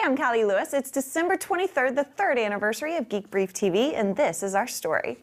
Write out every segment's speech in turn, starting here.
Hi, I'm Callie Lewis. It's December 23rd, the 3rd anniversary of Geek Brief TV, and this is our story.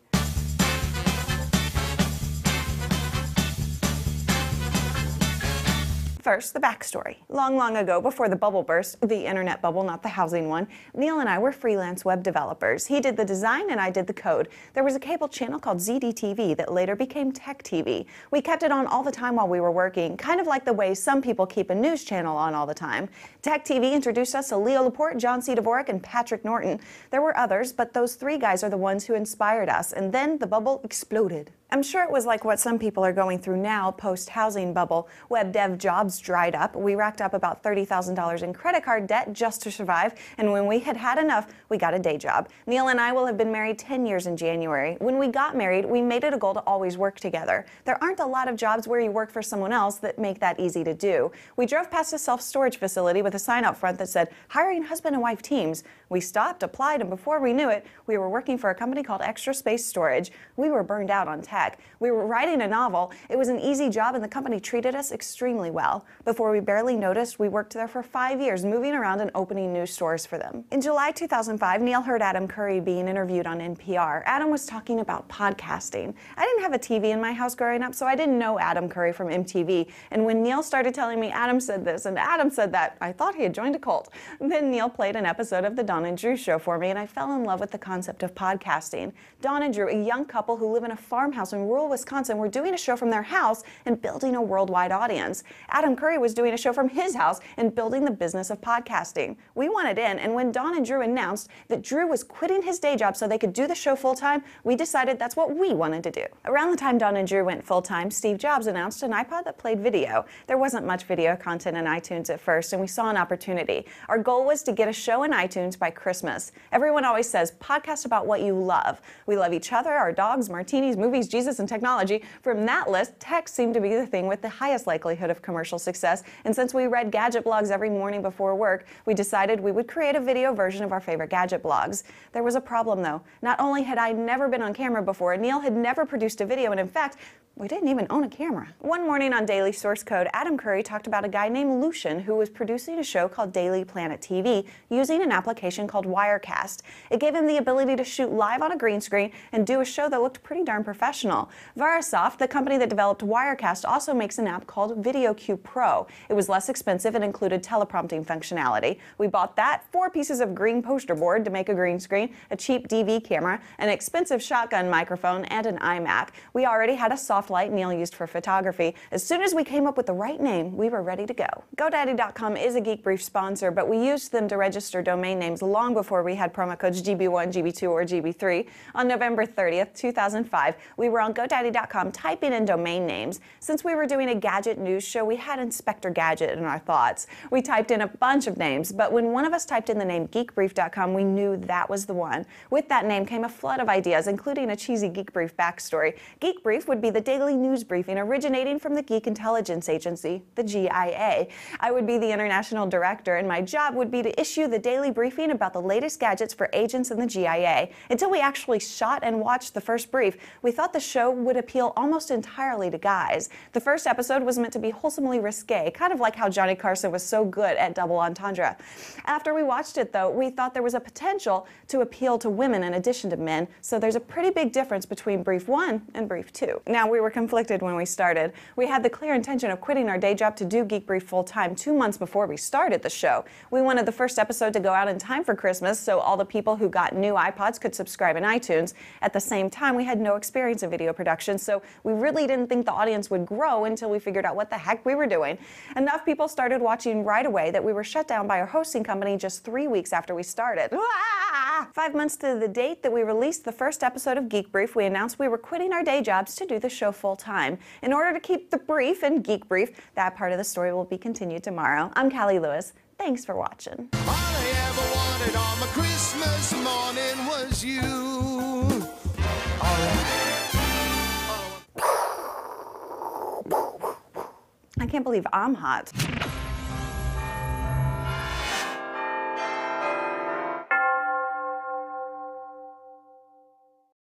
First, the backstory. Long ago, before the bubble burst, the internet bubble, not the housing one, Neil and I were freelance web developers. He did the design and I did the code. There was a cable channel called ZDTV that later became Tech TV. We kept it on all the time while we were working, kind of like the way some people keep a news channel on all the time. Tech TV introduced us to Leo Laporte, John C. Dvorak, and Patrick Norton. There were others, but those three guys are the ones who inspired us, and then the bubble exploded. I'm sure it was like what some people are going through now, post-housing bubble. Web dev jobs dried up. We racked up about $30,000 in credit card debt just to survive, and when we had had enough, we got a day job. Neil and I will have been married 10 years in January. When we got married, we made it a goal to always work together. There aren't a lot of jobs where you work for someone else that make that easy to do. We drove past a self-storage facility with a sign out front that said, "Hiring husband and wife teams." We stopped, applied, and before we knew it, we were working for a company called Extra Space Storage. We were burned out on tech. We were writing a novel. It was an easy job, and the company treated us extremely well. Before we barely noticed, we worked there for 5 years, moving around and opening new stores for them. In July 2005, Neil heard Adam Curry being interviewed on NPR. Adam was talking about podcasting. I didn't have a TV in my house growing up, so I didn't know Adam Curry from MTV. And when Neil started telling me Adam said this and Adam said that, I thought he had joined a cult. Then Neil played an episode of The Dawn and Drew Show for me, and I fell in love with the concept of podcasting. Dawn and Drew, a young couple who live in a farmhouse in rural Wisconsin, were doing a show from their house and building a worldwide audience. Adam Curry was doing a show from his house and building the business of podcasting. We wanted in, and when Dawn and Drew announced that Drew was quitting his day job so they could do the show full-time, we decided that's what we wanted to do. Around the time Dawn and Drew went full-time, Steve Jobs announced an iPod that played video. There wasn't much video content in iTunes at first, and we saw an opportunity. Our goal was to get a show in iTunes by Christmas. Everyone always says, podcast about what you love. We love each other, our dogs, martinis, movies, Jesus, and technology. From that list, tech seemed to be the thing with the highest likelihood of commercial success, and since we read gadget blogs every morning before work, we decided we would create a video version of our favorite gadget blogs. There was a problem though. Not only had I never been on camera before, Neil had never produced a video, and in fact, we didn't even own a camera. One morning on Daily Source Code, Adam Curry talked about a guy named Lucian who was producing a show called Daily Planet TV using an application called Wirecast. It gave him the ability to shoot live on a green screen and do a show that looked pretty darn professional. Verasoft, the company that developed Wirecast, also makes an app called VideoQ Pro. It was less expensive and included teleprompting functionality. We bought that, 4 pieces of green poster board to make a green screen, a cheap DV camera, an expensive shotgun microphone, and an iMac. We already had a soft light Neil used for photography. As soon as we came up with the right name, we were ready to go. GoDaddy.com is a Geek Brief sponsor, but we used them to register domain names long before we had promo codes GB1, GB2, or GB3. On November 30th, 2005, we were on GoDaddy.com typing in domain names. Since we were doing a gadget news show, we had Inspector Gadget in our thoughts. We typed in a bunch of names, but when one of us typed in the name GeekBrief.com, we knew that was the one. With that name came a flood of ideas, including a cheesy Geek Brief backstory. Geek Brief would be the daily news briefing originating from the Geek Intelligence Agency, the GIA. I would be the international director, and my job would be to issue the daily briefing about the latest gadgets for agents in the GIA. Until we actually shot and watched the first brief, we thought the show would appeal almost entirely to guys. The first episode was meant to be wholesomely risque, kind of like how Johnny Carson was so good at double entendre. After we watched it, though, we thought there was a potential to appeal to women in addition to men, so there's a pretty big difference between Brief 1 and Brief 2. Now, we were conflicted when we started. We had the clear intention of quitting our day job to do Geek Brief full-time 2 months before we started the show. We wanted the first episode to go out in time for Christmas so all the people who got new iPods could subscribe in iTunes. At the same time, we had no experience in video production, so we really didn't think the audience would grow until we figured out what the heck we were doing. Enough people started watching right away that we were shut down by our hosting company just 3 weeks after we started. 5 months to the date that we released the first episode of Geek Brief, we announced we were quitting our day jobs to do the show full-time. In order to keep the brief and Geek Brief, that part of the story will be continued tomorrow. I'm Callie Lewis. Thanks for watching. All I ever wanted on my Christmas morning was you. I can't believe I'm hot.